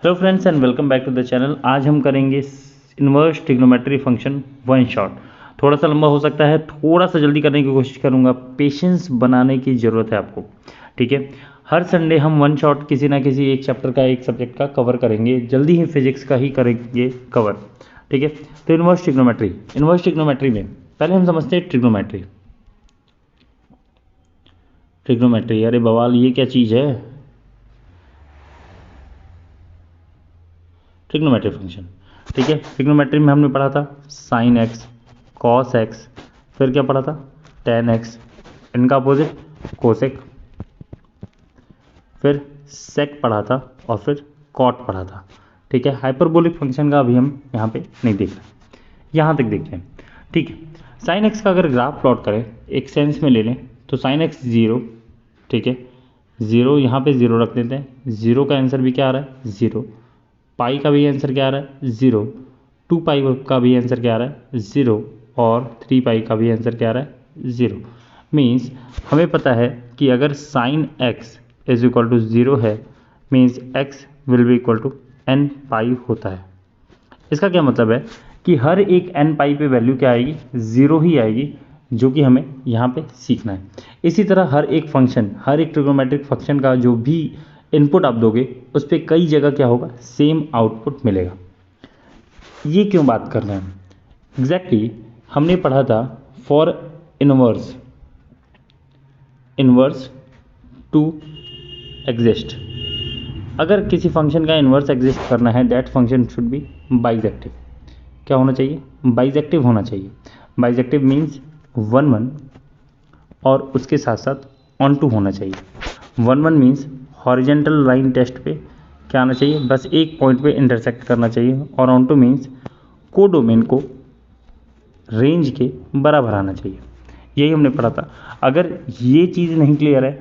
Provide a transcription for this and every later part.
Hello friends and welcome back to the channel. आज हम करेंगे inverse trigonometry function one shot. थोड़ा सा लंबा हो सकता है, थोड़ा सा जल्दी करने की कोशिश करूंगा। पेशेंस बनाने की ज़रूरत है आपको, ठीक है। हर संडे हम वन शॉट किसी ना किसी एक चैप्टर का, एक सब्जेक्ट का कवर करेंगे। जल्दी ही फिजिक्स का ही करेंगे कवर, ठीक है। तो इन्वर्स ट्रिग्नोमेट्री में पहले हम समझते हैं ट्रिग्नोमेट्री। अरे बवाल, ये क्या चीज़ है? ट्रिग्नोमेट्री फंक्शन, ठीक है। ट्रिग्नोमेट्री में हमने पढ़ा था साइन एक्स, कॉस एक्स, फिर क्या पढ़ा था टेन एक्स, इनका अपोजिट कोसेक, फिर सेक पढ़ा था और फिर कॉट पढ़ा था, ठीक है। हाइपरबोलिक फंक्शन का अभी हम यहाँ पे नहीं देख रहे, यहाँ तक देखते हैं, ठीक है। साइन एक्स का अगर ग्राफ प्लॉट करें, एक सेंस में ले लें तो साइन एक्स जीरो, ठीक है। ज़ीरो, यहाँ पे ज़ीरो रख देते हैं। ज़ीरो का आंसर भी क्या आ रहा है? ज़ीरो। पाई का भी आंसर क्या आ रहा है? ज़ीरो। टू पाई का भी आंसर क्या आ रहा है? ज़ीरो। और थ्री पाई का भी आंसर क्या आ रहा है? ज़ीरो। मीन्स हमें पता है कि अगर sine x is equal to zero है, means x will be equal to n pi होता है। इसका क्या मतलब है कि हर एक एन पाई पे वैल्यू क्या आएगी? ज़ीरो ही आएगी, जो कि हमें यहाँ पे सीखना है। इसी तरह हर एक फंक्शन, हर एक ट्रिग्नोमेट्रिक फंक्शन का जो भी इनपुट आप दोगे, उस पर कई जगह क्या होगा? सेम आउटपुट मिलेगा। ये क्यों बात कर रहे हैं? एग्जैक्टली हमने पढ़ा था फॉर इनवर्स टू एग्जिस्ट। अगर किसी फंक्शन का इन्वर्स एग्जिस्ट करना है, that function should be bijective. क्या होना चाहिए? बाइजेक्टिव होना चाहिए। बाइजेक्टिव मीन्स वन वन और उसके साथ साथ ऑन टू होना चाहिए। One one means horizontal line test पे क्या आना चाहिए? बस एक पॉइंट पे इंटरसेक्ट करना चाहिए। और ऑन टू मीन्स कोडोमेन को रेंज के बराबर आना चाहिए। यही हमने पढ़ा था। अगर ये चीज़ नहीं क्लियर है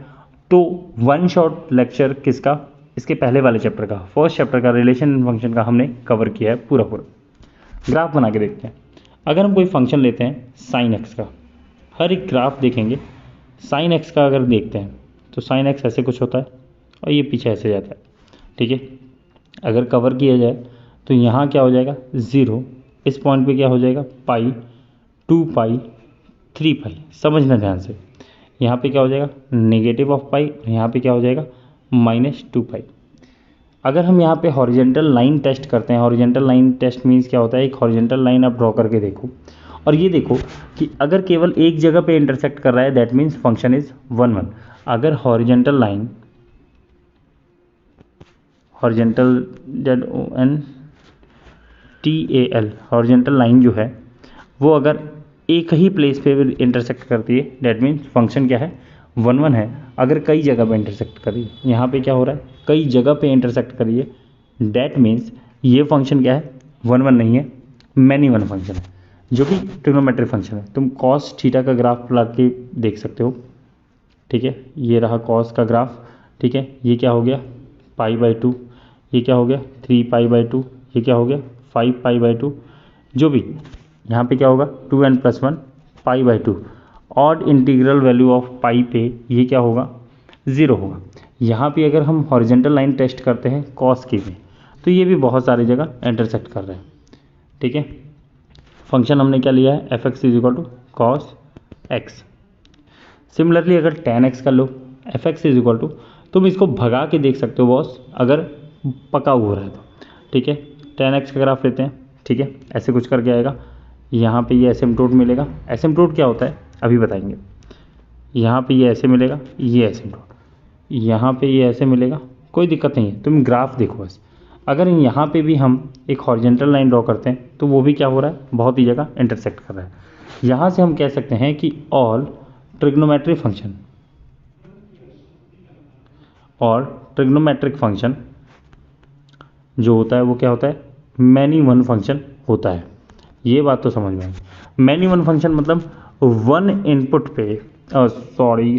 तो वन शॉट लेक्चर किसका? इसके पहले वाले चैप्टर का, फर्स्ट चैप्टर का, रिलेशन फंक्शन का हमने कवर किया है पूरा। ग्राफ बना के देखते हैं। अगर हम कोई फंक्शन लेते हैं साइन एक्स का, हर एक ग्राफ देखेंगे। साइन एक्स का अगर देखते हैं तो साइन एक्स ऐसे कुछ होता है और ये पीछे ऐसे जाता है, ठीक है। अगर कवर किया जाए तो यहाँ क्या हो जाएगा? ज़ीरो। इस पॉइंट पे क्या हो जाएगा? पाई, टू पाई, थ्री पाई। समझना ध्यान से। यहाँ पे क्या हो जाएगा? नेगेटिव ऑफ पाई। यहाँ पे क्या हो जाएगा? माइनस टू पाई। अगर हम यहाँ पे हॉरिजेंटल लाइन टेस्ट करते हैं, हॉरिजेंटल लाइन टेस्ट मीन्स क्या होता है? एक हॉरिजेंटल लाइन आप ड्रॉ करके देखो और ये देखो कि अगर केवल एक जगह पे इंटरसेक्ट कर रहा है, that means function is one one. अगर horizontal line, horizontal ZONTAL, horizontal line जो है वो अगर एक ही प्लेस पे इंटरसेक्ट करती है, दैट मीन्स फंक्शन क्या है? वन वन है। अगर कई जगह पे इंटरसेक्ट कर रही है, यहाँ पे क्या हो रहा है? कई जगह पे इंटरसेक्ट कर रही है, दैट मीन्स ये फंक्शन क्या है? वन वन नहीं है, मैनी वन फंक्शन है, जो कि ट्रिग्नोमेट्रिक फंक्शन है। तुम कॉस थीटा का ग्राफ ला के देख सकते हो, ठीक है। ये रहा कॉस का ग्राफ, ठीक है। ये क्या हो गया? Pi by two. ये क्या हो गया? Three pi by two. ये क्या हो गया? Five pi by two. जो भी यहाँ पे क्या होगा? Two n plus one pi by two. Odd integral value of pi पे ये क्या होगा? ज़ीरो होगा। यहाँ पे अगर हम हॉरिजेंटल लाइन टेस्ट करते हैं कॉस की में, तो ये भी बहुत सारी जगह इंटरसेक्ट कर रहे हैं, ठीक है। फंक्शन हमने क्या लिया है? F x is equal to cos x. Similarly अगर टेन एक्स कर लो, f x is equal to, तुम इसको भगा के देख सकते हो बॉस, अगर पका हुआ रहा है तो, ठीक है। टेन एक्स का ग्राफ लेते हैं, ठीक है। ऐसे कुछ करके आएगा। यहाँ पे ये एसिम्प्टोट मिलेगा। एसिम्प्टोट क्या होता है अभी बताएंगे। यहाँ पे ये ऐसे मिलेगा, ये एसिम्प्टोट। यहाँ पे ये ऐसे मिलेगा, कोई दिक्कत नहीं है, तुम ग्राफ देखो बस। अगर यहाँ पे भी हम एक हॉरिजेंटल लाइन ड्रॉ करते हैं तो वो भी क्या हो रहा है? बहुत ही जगह इंटरसेक्ट कर रहा है। यहाँ से हम कह सकते हैं कि ऑल ट्रिग्नोमेट्रिक फंक्शन जो होता है वो क्या होता है? मैनी वन फंक्शन होता है। ये बात तो समझ में आई। मैनी वन फंक्शन मतलब वन इनपुट पे, सॉरी,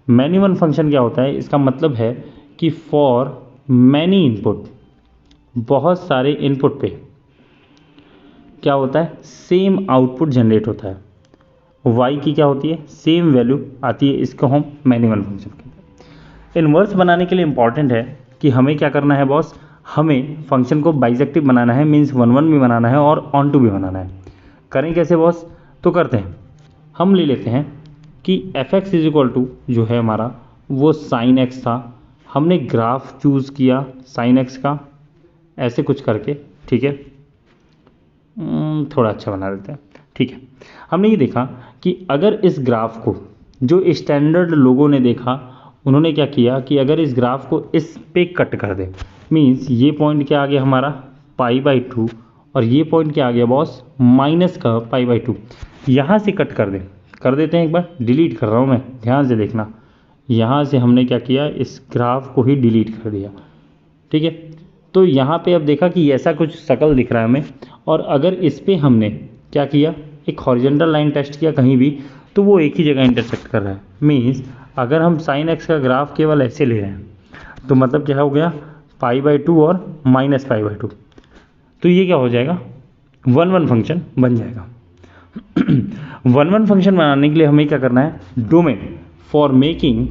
मैनी वन फंक्शन क्या होता है? इसका मतलब है कि फॉर मैनी इनपुट, बहुत सारे इनपुट पे क्या होता है? सेम आउटपुट जनरेट होता है। y की क्या होती है? सेम वैल्यू आती है। इसको हम मैनी वन फंक्शन कहते हैं। इन्वर्स बनाने के लिए इंपॉर्टेंट है कि हमें क्या करना है बॉस, हमें फंक्शन को बाइजेक्टिव बनाना है, मीन्स 1 1 भी बनाना है और ऑन टू भी बनाना है। करें कैसे बॉस, तो करते हैं, हम ले लेते हैं कि F x is equal to जो है हमारा वो साइन एक्स था, हमने ग्राफ चूज़ किया साइन एक्स का ऐसे कुछ करके, ठीक है, थोड़ा अच्छा बना देते हैं, ठीक है। हमने ये देखा कि अगर इस ग्राफ को, जो स्टैंडर्ड लोगों ने देखा उन्होंने क्या किया कि अगर इस ग्राफ को इस पे कट कर दे, मीन्स ये पॉइंट क्या आ गया हमारा π/2 और ये पॉइंट क्या आ गया बॉस माइनस का π/2, यहाँ से कट कर दे, कर देते हैं, एक बार डिलीट कर रहा हूँ मैं, ध्यान से देखना, यहाँ से हमने क्या किया, इस ग्राफ को ही डिलीट कर दिया, ठीक है। तो यहाँ पे अब देखा कि ऐसा कुछ शक्ल दिख रहा है हमें, और अगर इस पे हमने क्या किया, एक हॉरिजॉन्टल लाइन टेस्ट किया कहीं भी, तो वो एक ही जगह इंटरसेक्ट कर रहा है। मीन्स अगर हम साइन एक्स का ग्राफ केवल ऐसे ले रहे हैं तो मतलब क्या हो गया π/2 और -π/2, तो ये क्या हो जाएगा 1 1 फंक्शन बन जाएगा। 1 1 फंक्शन बनाने के लिए हमें क्या करना है, डोमेन फॉर मेकिंग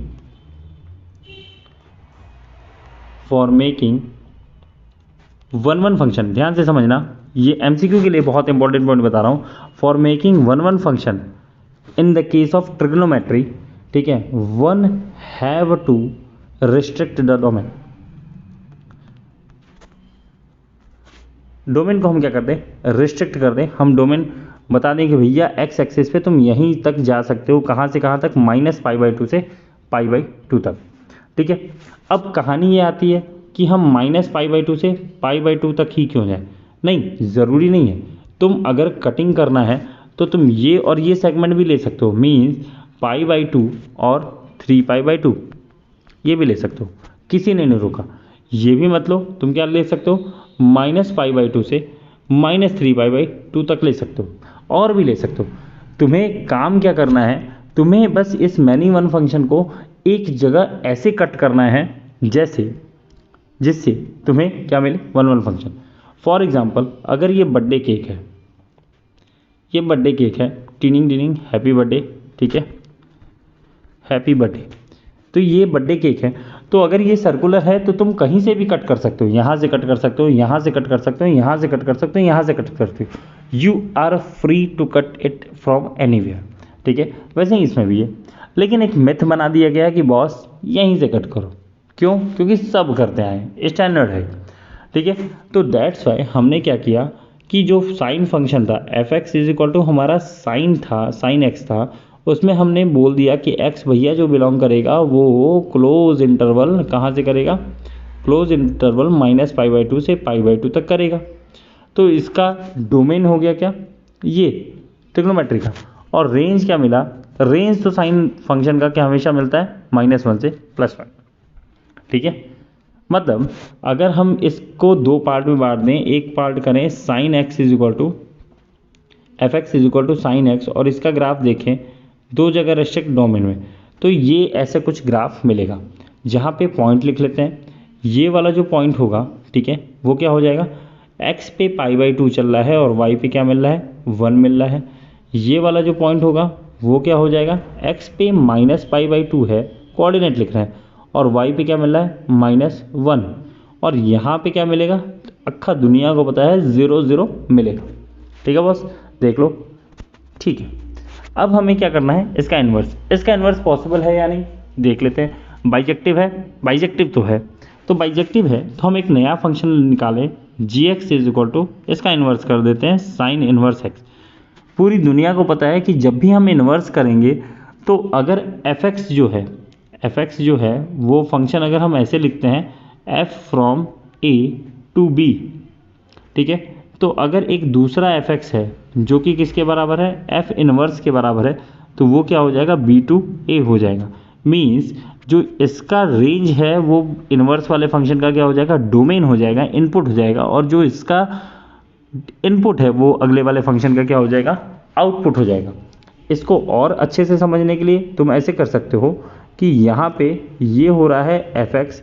1 1 फंक्शन, ध्यान से समझना, ये MCQ के लिए बहुत इंपॉर्टेंट पॉइंट बता रहा हूँ, for making 1 1 function in the case of trigonometry, ठीक है, one have to restrict the domain. Domain को हम क्या कर दें, रिस्ट्रिक्ट कर दें, हम डोमेन बता दें कि भैया एक्स एक्सिस पे तुम यहीं तक जा सकते हो, कहाँ से कहाँ तक, -π/2 से π/2 तक, ठीक है। अब कहानी ये आती है कि हम -π/2 से π/2 तक ही क्यों जाए, नहीं ज़रूरी नहीं है, तुम अगर कटिंग करना है तो तुम ये और ये सेगमेंट भी ले सकते हो, मीन्स π/2 और 3π/2 ये भी ले सकते हो, किसी ने नहीं रोका। ये भी मतलब तुम क्या ले सकते हो, -π/2 से -3π/2 तक ले सकते हो, और भी ले सकते हो। तुम्हें काम क्या करना है, तुम्हें बस इस मैनी वन फंक्शन को एक जगह ऐसे कट करना है जैसे जिससे तुम्हें क्या मिले 1 1 फंक्शन। फॉर एग्जाम्पल अगर ये बर्थडे केक है, ये बर्थडे केक है, टीनिंग टीनिंग हैप्पी बर्थडे, ठीक है, हैप्पी बर्थडे, तो ये बर्थडे केक है, तो अगर ये सर्कुलर है तो तुम कहीं से भी कट कर सकते हो, यहाँ से कट कर सकते हो, यहाँ से कट कर सकते हो, यहाँ से कट कर सकते हो, यहाँ से कट कर सकते हो, you are free to cut it from anywhere, ठीक है। वैसे ही इसमें भी है, लेकिन एक मिथ बना दिया गया है कि बॉस यहीं से कट करो, क्यों, क्योंकि सब करते हैं, स्टैंडर्ड है, ठीक है। तो दैट्स वाई हमने क्या किया कि जो साइन फंक्शन था F x is equal to हमारा साइन था, साइन एक्स था, उसमें हमने बोल दिया कि x भैया जो बिलोंग करेगा वो क्लोज इंटरवल कहाँ से करेगा, क्लोज इंटरवल -π/2 से π/2 तक करेगा। तो इसका डोमेन हो गया क्या, ये ट्रिग्नोमेट्री का, और रेंज क्या मिला, रेंज तो साइन फंक्शन का क्या हमेशा मिलता है -1 से +1, ठीक है। मतलब अगर हम इसको दो पार्ट में बांट दें, एक पार्ट करें sine x is equal to F x is equal to sine x, और इसका ग्राफ देखें दो जगह रेस्ट्रिक्ट डोमेन में, तो ये ऐसा कुछ ग्राफ मिलेगा जहाँ पे पॉइंट लिख लेते हैं। ये वाला जो पॉइंट होगा, ठीक है, वो क्या हो जाएगा, x पे π/2 चल रहा है और y पे क्या मिल रहा है 1 मिल रहा है। ये वाला जो पॉइंट होगा वो क्या हो जाएगा, x पे -π/2 है, कोऑर्डिनेट लिख रहे हैं, और y पे क्या मिल रहा है -1, और यहाँ पे क्या मिलेगा, अक्खा दुनिया को पता है 0 0 मिलेगा, ठीक है बॉस, देख लो, ठीक है। अब हमें क्या करना है, इसका इन्वर्स, इसका इन्वर्स पॉसिबल है या नहीं देख लेते हैं। बाइजेक्टिव है, बाइजेक्टिव तो है, तो बाइजेक्टिव है तो हम एक नया फंक्शन निकालें gx इज इक्वल टू, इसका इन्वर्स कर देते हैं साइन इन्वर्स x। पूरी दुनिया को पता है कि जब भी हम इन्वर्स करेंगे तो अगर fx जो है वो फंक्शन अगर हम ऐसे लिखते हैं f from a to b, ठीक है, तो अगर एक दूसरा fx है जो कि किसके बराबर है, f इनवर्स के बराबर है, तो वो क्या हो जाएगा b टू a हो जाएगा। मीन्स जो इसका रेंज है वो इनवर्स वाले फंक्शन का क्या हो जाएगा, डोमेन हो जाएगा, इनपुट हो जाएगा, और जो इसका इनपुट है वो अगले वाले फंक्शन का क्या हो जाएगा, आउटपुट हो जाएगा। इसको और अच्छे से समझने के लिए तुम ऐसे कर सकते हो कि यहाँ पे ये हो रहा है fx,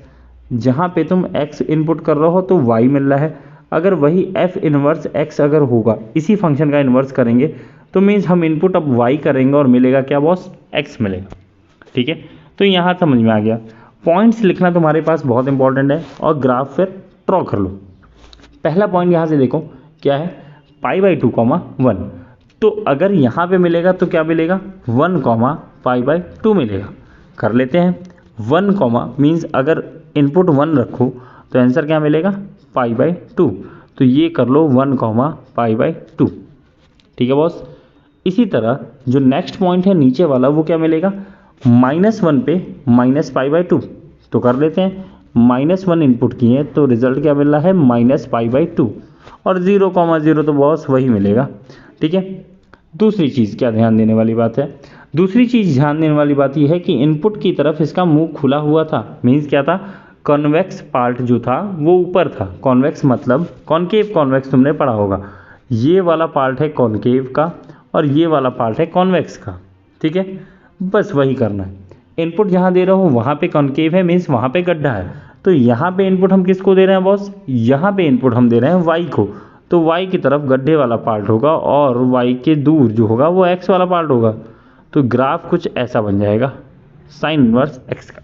जहाँ पे तुम x इनपुट कर रहे हो तो y मिल रहा है, अगर वही f इनवर्स x अगर होगा, इसी फंक्शन का इन्वर्स करेंगे तो मीन्स हम इनपुट अब y करेंगे और मिलेगा क्या बॉस, x मिलेगा, ठीक है। तो यहाँ समझ में आ गया। पॉइंट्स लिखना तुम्हारे पास बहुत इंपॉर्टेंट है और ग्राफ फिर ड्रॉ कर लो। पहला पॉइंट यहाँ से देखो क्या है, π/2, 1। तो अगर यहाँ पे मिलेगा तो क्या मिलेगा, 1, π/2 मिलेगा। कर लेते हैं। 1, मीन्स अगर इनपुट 1 रखो तो आंसर क्या मिलेगा, π/2। तो ये कर लो 1, π/2। ठीक है बॉस। इसी तरह जो नेक्स्ट पॉइंट है नीचे वाला वो क्या मिलेगा, -1 पे -π/2। तो कर लेते हैं। -1 इनपुट किए तो रिजल्ट क्या मिल रहा है, -π/2। और 0, 0 तो बॉस वही मिलेगा। ठीक है। दूसरी चीज़ क्या ध्यान देने वाली बात है, दूसरी चीज़ ध्यान देने वाली बात यह है कि इनपुट की तरफ इसका मुंह खुला हुआ था। मीन्स क्या था, कॉन्वेक्स पार्ट जो था वो ऊपर था। कॉन्वेक्स मतलब कॉनकेव कॉन्वेक्स तुमने पढ़ा होगा। ये वाला पार्ट है कॉनकेव का और ये वाला पार्ट है कॉन्वेक्स का। ठीक है, बस वही करना है। इनपुट जहाँ दे रहा हो वहाँ पे कॉनकेव है, मीन्स वहाँ पे गड्ढा है। तो यहाँ पे इनपुट हम किसको दे रहे हैं बॉस, यहाँ पे इनपुट हम दे रहे हैं y को। तो y की तरफ गड्ढे वाला पार्ट होगा और y के दूर जो होगा वो x वाला पार्ट होगा। तो ग्राफ कुछ ऐसा बन जाएगा साइन इनवर्स x का।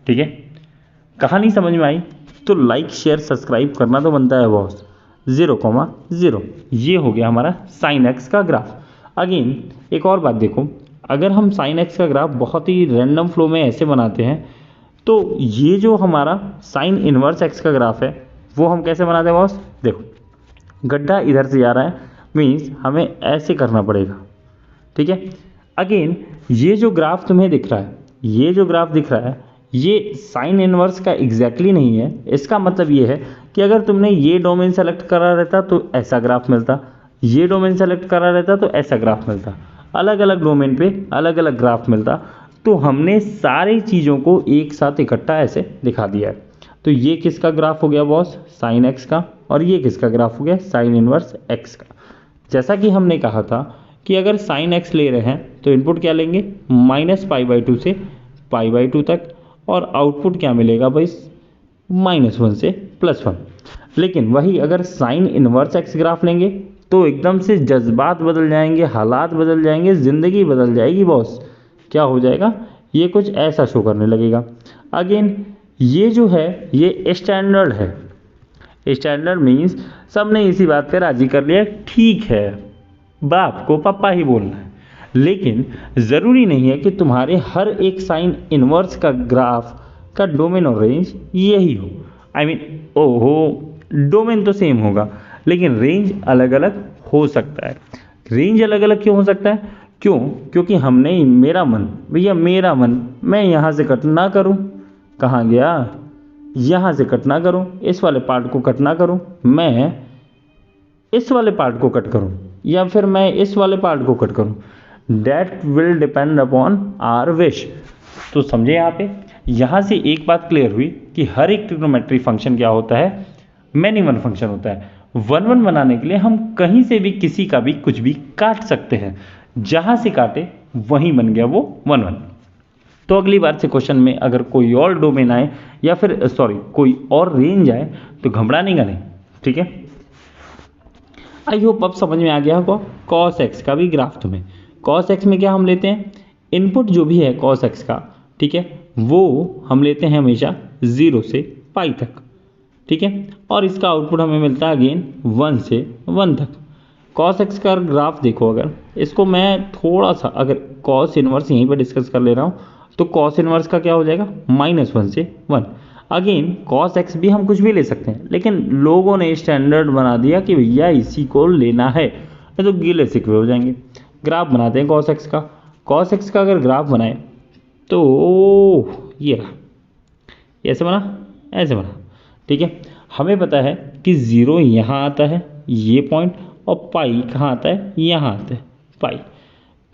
ठीक है, कहानी समझ में आई तो लाइक शेयर सब्सक्राइब करना तो बनता है बॉस। 0, 0 ये हो गया हमारा साइन x का ग्राफ। अगेन एक और बात देखो, अगर हम साइन x का ग्राफ बहुत ही रैंडम फ्लो में ऐसे बनाते हैं तो ये जो हमारा साइन इनवर्स x का ग्राफ है वो हम कैसे बनाते हैं बॉस। देखो गड्ढा इधर से जा रहा है, मीन्स हमें ऐसे करना पड़ेगा। ठीक है। अगेन ये जो ग्राफ तुम्हें दिख रहा है, ये जो ग्राफ दिख रहा है ये साइन इनवर्स का एग्जैक्टली नहीं है। इसका मतलब ये है कि अगर तुमने ये डोमेन सेलेक्ट करा रहता तो ऐसा ग्राफ मिलता, ये डोमेन सेलेक्ट करा रहता तो ऐसा ग्राफ मिलता, अलग अलग डोमेन पे अलग अलग ग्राफ मिलता। तो हमने सारी चीज़ों को एक साथ इकट्ठा ऐसे दिखा दिया है। तो ये किसका ग्राफ हो गया बॉस, साइन एक्स का, और ये किसका ग्राफ हो गया, साइन इनवर्स एक्स का। जैसा कि हमने कहा था कि अगर साइन एक्स ले रहे हैं तो इनपुट क्या लेंगे, -π/2 से π/2 तक, और आउटपुट क्या मिलेगा भाई, -1 से +1। लेकिन वही अगर साइन इनवर्स एक्स ग्राफ लेंगे तो एकदम से जज्बात बदल जाएंगे, हालात बदल जाएंगे, ज़िंदगी बदल जाएगी बॉस। क्या हो जाएगा, ये कुछ ऐसा शो करने लगेगा। अगेन ये जो है ये स्टैंडर्ड है। स्टैंडर्ड मीन्स सबने इसी बात पे राजी कर लिया, ठीक है बाप को पापा ही बोलना है। लेकिन ज़रूरी नहीं है कि तुम्हारे हर एक साइन इनवर्स का ग्राफ का डोमेन और रेंज यही हो। आई मीन ओहो, डोमेन तो सेम होगा लेकिन रेंज अलग अलग हो सकता है। रेंज अलग अलग क्यों हो सकता है, क्यों, क्योंकि हमने मेरा मन, भैया मेरा मन, मैं यहाँ से कट ना करूँ, कहाँ गया, यहाँ से कट ना करूँ, इस वाले पार्ट को कट ना करूँ, मैं इस वाले पार्ट को कट करूँ, या फिर मैं इस वाले पार्ट को कट करूँ। That will depend upon our wish. तो समझे यहाँ पे, यहाँ से एक बात क्लियर हुई कि हर एक ट्रिग्नोमेट्री फंक्शन क्या होता है, मैनी वन फंक्शन होता है। 1, 1 बनाने के लिए हम कहीं से भी किसी का भी कुछ भी काट सकते हैं, जहाँ से काटे वहीं बन गया वो 1, 1। तो अगली बार से क्वेश्चन में अगर कोई और डोमेन आए या फिर कोई और रेंज आए तो घबराने का नहीं। ठीक है, आई होप अब समझ में आ गया होगा कॉस एक्स का भी ग्राफ तुम्हें। कॉस एक्स में क्या हम लेते हैं, इनपुट जो भी है कॉस एक्स का, ठीक है, वो हम लेते हैं हमेशा 0 से पाई तक। ठीक है, और इसका आउटपुट हमें मिलता है अगेन 1 से 1 तक। कॉस एक्स का ग्राफ देखो, अगर इसको मैं थोड़ा सा अगर कॉस इनवर्स यहीं पर डिस्कस कर ले रहा हूँ तो कॉस इनवर्स का क्या हो जाएगा, -1 से 1। अगेन कॉस एक्स भी हम कुछ भी ले सकते हैं, लेकिन लोगों ने स्टैंडर्ड बना दिया कि भैया इसी को लेना है, तो गीले सिकवे हो जाएंगे। ग्राफ बनाते हैं कॉस एक्स का। कॉस एक्स का अगर ग्राफ बनाए तो ये रहा, ऐसे बना, ऐसे बना। ठीक है, हमें पता है कि 0 यहाँ आता है ये पॉइंट, और पाई कहाँ आता है, यहाँ आता है पाई।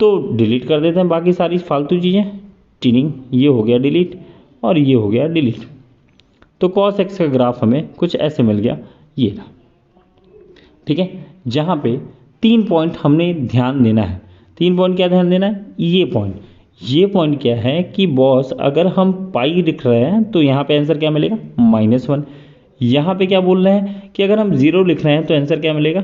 तो डिलीट कर देते हैं बाकी सारी फालतू चीज़ें, टीनिंग, ये हो गया डिलीट और ये हो गया डिलीट। तो कॉस एक्स का ग्राफ हमें कुछ ऐसे मिल गया, ये रहा। ठीक है, जहाँ पे 3 पॉइंट हमने ध्यान देना है। 3 पॉइंट क्या ध्यान देना है, ये पॉइंट क्या है कि बॉस अगर हम पाई लिख रहे हैं तो यहाँ पे आंसर क्या मिलेगा, -1। यहाँ पे क्या बोल रहे हैं कि अगर हम 0 लिख रहे हैं तो आंसर क्या मिलेगा,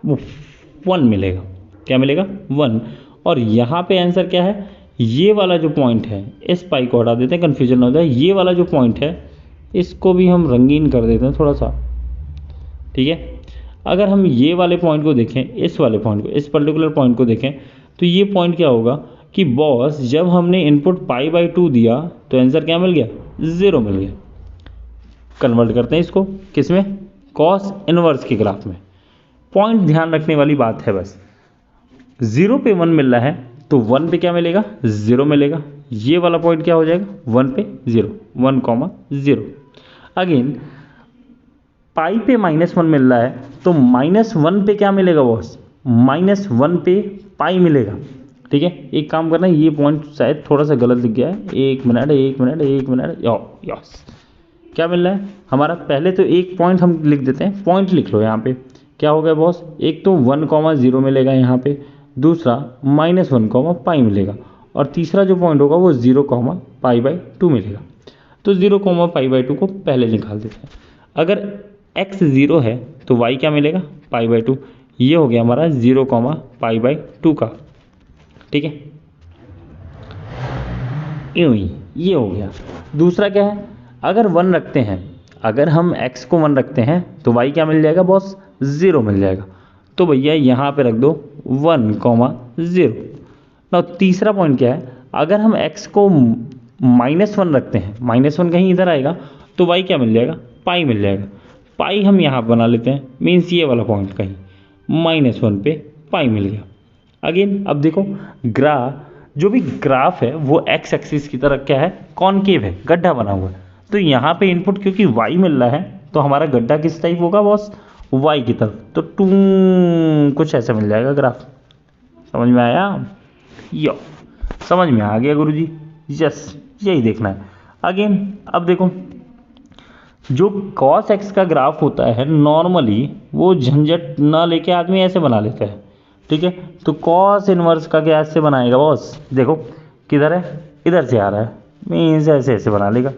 1 मिलेगा। क्या मिलेगा, 1। और यहाँ पे आंसर क्या है, ये वाला जो पॉइंट है, इस पाई को हटा देते हैं, कन्फ्यूजन हो जाए। ये वाला जो पॉइंट है इसको भी हम रंगीन कर देते हैं थोड़ा सा, ठीक है। अगर हम ये वाले पॉइंट को देखें, इस वाले पॉइंट को, इस पर्टिकुलर पॉइंट को देखें, तो ये पॉइंट क्या होगा कि बॉस जब हमने इनपुट π/2 दिया तो आंसर क्या मिल गया, 0 मिल गया। कन्वर्ट करते हैं इसको किस में, कॉस इनवर्स के ग्राफ में। पॉइंट ध्यान रखने वाली बात है बस, 0 पे 1 मिल रहा है तो 1 पे क्या मिलेगा, 0 मिलेगा। ये वाला पॉइंट क्या हो जाएगा, 1 पे 0, 1,0। अगेन पाई पे -1 मिल रहा है तो -1 पे क्या मिलेगा बॉस, -1 पे पाई मिलेगा, ठीक है। एक काम करना, ये पॉइंट शायद थोड़ा सा गलत लिख गया है, एक मिनट, यस। क्या मिल रहा है हमारा, पहले तो एक पॉइंट हम लिख देते हैं, पॉइंट लिख लो यहाँ पे। क्या हो गया बॉस, एक तो 1,0 मिलेगा यहाँ पे, दूसरा -1, पाई मिलेगा, और तीसरा जो पॉइंट होगा वो 0,π/2 मिलेगा। तो 0,π/2 को पहले निकाल देते हैं। अगर x 0 है तो y क्या मिलेगा, π/2। ये हो गया हमारा 0,π/2 का, ठीक है। यूं ही ये हो गया। दूसरा क्या है, अगर 1 रखते हैं, अगर हम x को 1 रखते हैं तो y क्या मिल जाएगा बॉस, 0 मिल जाएगा। तो भैया यहाँ पे रख दो 1,0। ना तीसरा पॉइंट क्या है, अगर हम x को -1 रखते हैं, -1 कहीं इधर आएगा तो y क्या मिल जाएगा, पाई मिल जाएगा। पाई हम यहाँ बना लेते हैं, मीन्स ये वाला पॉइंट कहीं -1 पे पाई मिल गया। अगेन अब देखो जो भी ग्राफ है वो x एक्सिस की तरफ क्या है, कॉनकेव है, गड्ढा बना हुआ है। तो यहाँ पे इनपुट क्योंकि y मिल रहा है तो हमारा गड्ढा किस टाइप होगा बॉस, y की तरफ। तो कुछ ऐसा मिल जाएगा ग्राफ। समझ में आया, यो समझ में आ गया गुरुजी, यस यही देखना है। अगेन अब देखो, जो cos x का ग्राफ होता है नॉर्मली वो झंझट ना लेके आदमी ऐसे बना लेता है, ठीक है। तो cos इनवर्स का क्या ऐसे बनाएगा बॉस, देखो किधर है, इधर से आ रहा है, मीन्स ऐसे ऐसे बना लेगा,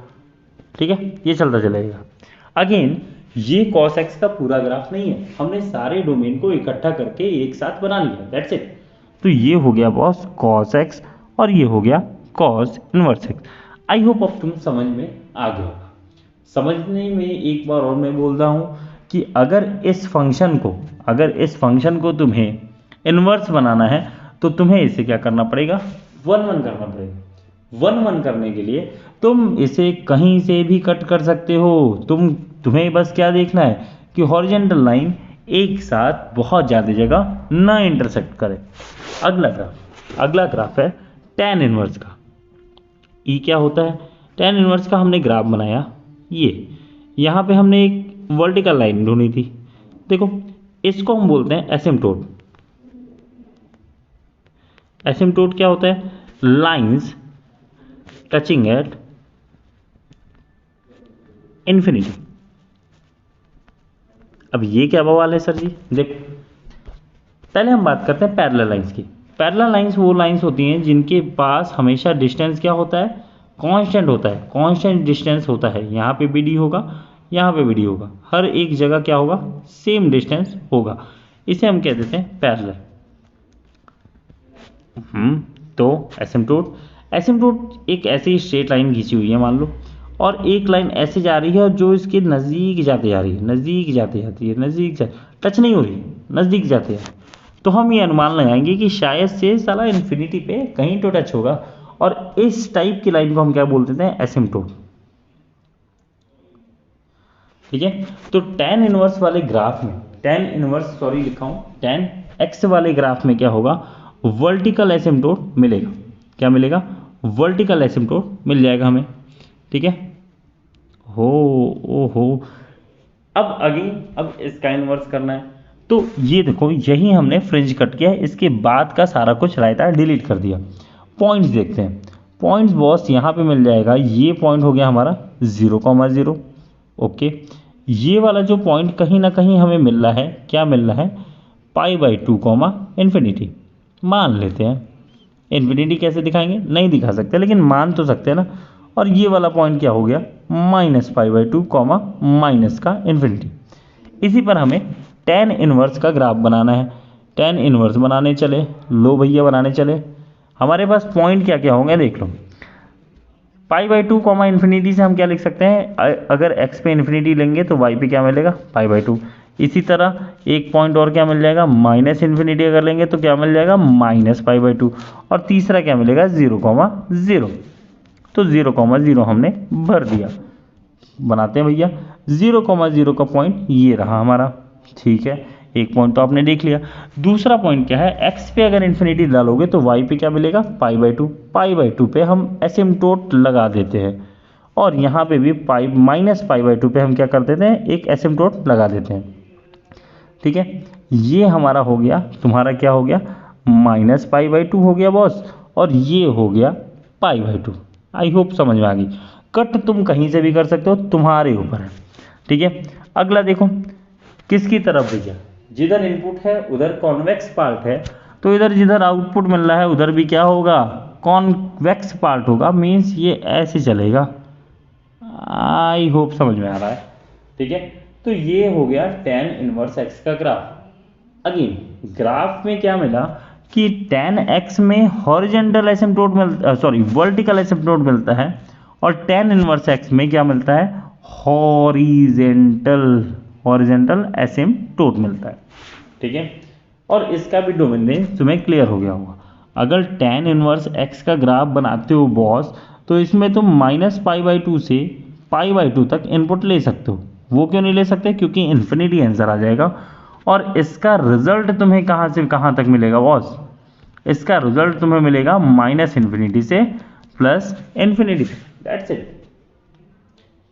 ठीक है। ये चलता चलेगा। अगेन ये cos x का पूरा ग्राफ नहीं है, हमने सारे डोमेन को इकट्ठा करके एक साथ बना लिया, दैट्स इट। तो ये हो गया बॉस cos x और ये हो गया cos inverse x। I hope अब तुम समझ में आ गया होगा। समझने में एक बार और मैं बोल रहा हूँ कि अगर इस फंक्शन को तुम्हें इन्वर्स बनाना है तो तुम्हें इसे क्या करना पड़ेगा, 1-1 करना पड़ेगा। 1-1 करने के लिए तुम इसे कहीं से भी कट कर सकते हो। तुम्हें बस क्या देखना है कि हॉरिजॉन्टल लाइन एक साथ बहुत ज़्यादा जगह ना इंटरसेक्ट करे। अगला ग्राफ है tan इनवर्स का। ई क्या होता है, tan इनवर्स का हमने ग्राफ बनाया, ये यहाँ पे हमने एक वर्टिकल लाइन ढूंढी थी, देखो इसको हम बोलते हैं एसिम्पटोट। एसिम्पटोट क्या होता है, लाइंस टचिंग एट इन्फिनिटी। अब ये क्या बवाल है सर जी, देखो पहले हम बात करते हैं पैरेलल लाइंस की। पैरेलल लाइंस वो लाइंस होती हैं जिनके पास हमेशा डिस्टेंस क्या होता है, कांस्टेंट होता है, कांस्टेंट डिस्टेंस होता है। यहाँ पे BD होगा, यहाँ पे BD होगा, हर एक जगह क्या होगा, सेम डिस्टेंस होगा। इसे हम कह देते हैं पैरेलल। तो एसिम्पटोट एक ऐसी स्ट्रेट लाइन खींची हुई है मान लो, और एक लाइन ऐसे जा रही है और जो इसके नज़दीक जाते जा रही है, नज़दीक जाते जाती है, टच नहीं हो रही, नज़दीक जाते हैं। तो हम ये अनुमान लगाएंगे कि शायद से साला इन्फिनिटी पे कहीं तो टच होगा, और इस टाइप की लाइन को हम क्या बोल देते हैं, एसिम्पटोट, ठीक है। तो tan इनवर्स वाले ग्राफ में, tan x वाले ग्राफ में क्या होगा, वर्टिकल एसिम्पटोट मिलेगा। क्या मिलेगा, वर्टिकल एसिम्पटोट मिल जाएगा हमें, ठीक है। अब इसका इनवर्स करना है, तो ये देखो यही हमने फ्रिंज कट किया है, इसके बाद का सारा कुछ रायता डिलीट कर दिया। पॉइंट्स देखते हैं, पॉइंट्स बॉस यहाँ पे मिल जाएगा, ये पॉइंट हो गया हमारा 0,0, ओके। ये वाला जो पॉइंट कहीं ना कहीं हमें मिल रहा है, क्या मिल रहा है, π/2 इन्फिनिटी मान लेते हैं। इन्फिनिटी कैसे दिखाएंगे, नहीं दिखा सकते लेकिन मान तो सकते हैं ना। और ये वाला पॉइंट क्या हो गया, -π/2 माइनस का इन्फिनिटी। इसी पर हमें tan इनवर्स का ग्राफ बनाना है। tan इनवर्स बनाने चले, लो भैया बनाने चले। हमारे पास पॉइंट क्या क्या होंगे देख लो। Pi by two comma infinity से हम क्या लिख सकते हैं, अगर एक्स पे इन्फिनिटी लेंगे तो वाई पे क्या मिलेगा, पाई बाई टू। इसी तरह एक पॉइंट और क्या मिल जाएगा, माइनस इन्फिनिटी अगर लेंगे तो क्या मिल जाएगा, माइनस पाई बाई टू। और तीसरा क्या मिलेगा, 0,0। तो 0,0 हमने भर दिया। बनाते हैं भैया, 0,0 का पॉइंट ये रहा हमारा, ठीक है। एक पॉइंट तो आपने देख लिया। दूसरा पॉइंट क्या है, एक्स पे अगर इन्फिनिटी डालोगे तो वाई पे क्या मिलेगा, पाई by to. Pi by to पे हम एसिम्प्टोट लगा देते हैं, और यहाँ पे भी pi minus pi by to पे हम क्या कर देते हैं, एक एसिम्प्टोट लगा देते हैं, ठीक है। ये हमारा हो गया, तुम्हारा क्या हो गया, माइनस पाई बाई टू हो गया बॉस, और ये हो गया pi by to. I hope समझ में आ गई। कट तुम कहीं से भी कर सकते हो, तुम्हारे ऊपर है, ठीक है। अगला देखो, किसकी तरफ भैया, जिधर इनपुट है उधर कॉन्वेक्स पार्ट है, तो इधर जिधर आउटपुट मिल रहा है उधर भी क्या होगा, कॉन्वेक्स पार्ट होगा। मीन्स ये ऐसे चलेगा। आई होप समझ में आ रहा है, ठीक है। तो ये हो गया tan इनवर्स x का ग्राफ। अगेन ग्राफ में क्या मिला कि tan x में हॉरिजेंटल एसिम्प्टोट मिलता, सॉरी वर्टिकल एसिम्प्टोट मिलता है, और tan इनवर्स x में क्या मिलता है, हॉरिजेंटल एसिम्प्टोट मिलता है, ठीक है। और इसका भी डोमेन तुम्हें क्लियर हो गया होगा। अगर tan इनवर्स x का ग्राफ बनाते हो बॉस, तो इसमें तुम माइनस पाई बाई टू से पाई बाई टू तक इनपुट ले सकते हो। वो क्यों नहीं ले सकते, क्योंकि इन्फिनिटी आंसर आ जाएगा। और इसका रिजल्ट तुम्हें कहाँ से कहाँ तक मिलेगा बॉस, इसका रिजल्ट तुम्हें मिलेगा माइनस इन्फिनिटी से प्लस इन्फिनिटी। That's it.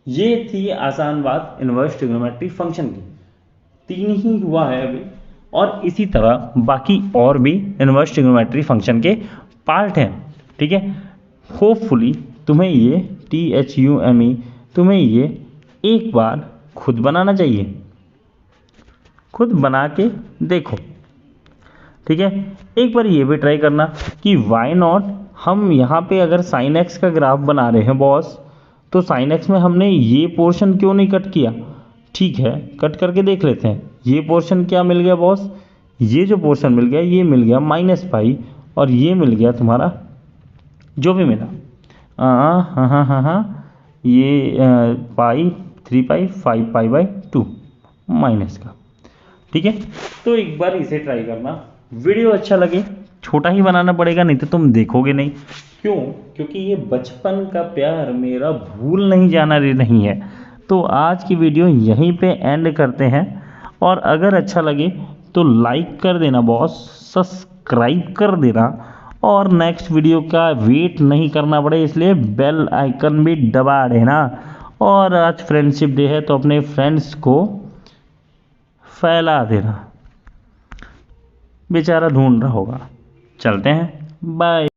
ये थी आसान बात इनवर्स ट्रिग्नोमेट्री फंक्शन की। 3 ही हुआ है अभी, और इसी तरह बाकी और भी इनवर्स ट्रिग्नोमेट्री फंक्शन के पार्ट हैं, ठीक है। होपफुली तुम्हें ये THUME तुम्हें ये एक बार खुद बनाना चाहिए, खुद बना के देखो, ठीक है। एक बार ये भी ट्राई करना कि वाई नॉट, हम यहाँ पे अगर साइन एक्स का ग्राफ बना रहे हैं बॉस, तो साइन एक्स में हमने ये पोर्शन क्यों नहीं कट किया, ठीक है, कट करके देख लेते हैं। ये पोर्शन क्या मिल गया बॉस, ये जो पोर्शन मिल गया ये मिल गया माइनस पाई, और ये मिल गया तुम्हारा जो भी मिला, हाँ, ये पाई 3 पाई 5 पाई बाई 2 माइनस का, ठीक है। तो एक बार इसे ट्राई करना। वीडियो अच्छा लगे छोटा ही बनाना पड़ेगा, नहीं तो तुम देखोगे नहीं। क्यों, क्योंकि ये बचपन का प्यार मेरा भूल नहीं जाना नहीं है। तो आज की वीडियो यहीं पे एंड करते हैं, और अगर अच्छा लगे तो लाइक कर देना बॉस, सब्सक्राइब कर देना, और नेक्स्ट वीडियो का वेट नहीं करना पड़े इसलिए बेल आइकन भी दबा देना। और आज फ्रेंडशिप डे है तो अपने फ्रेंड्स को फैला देना, बेचारा ढूंढ रहा होगा। चलते हैं, बाय।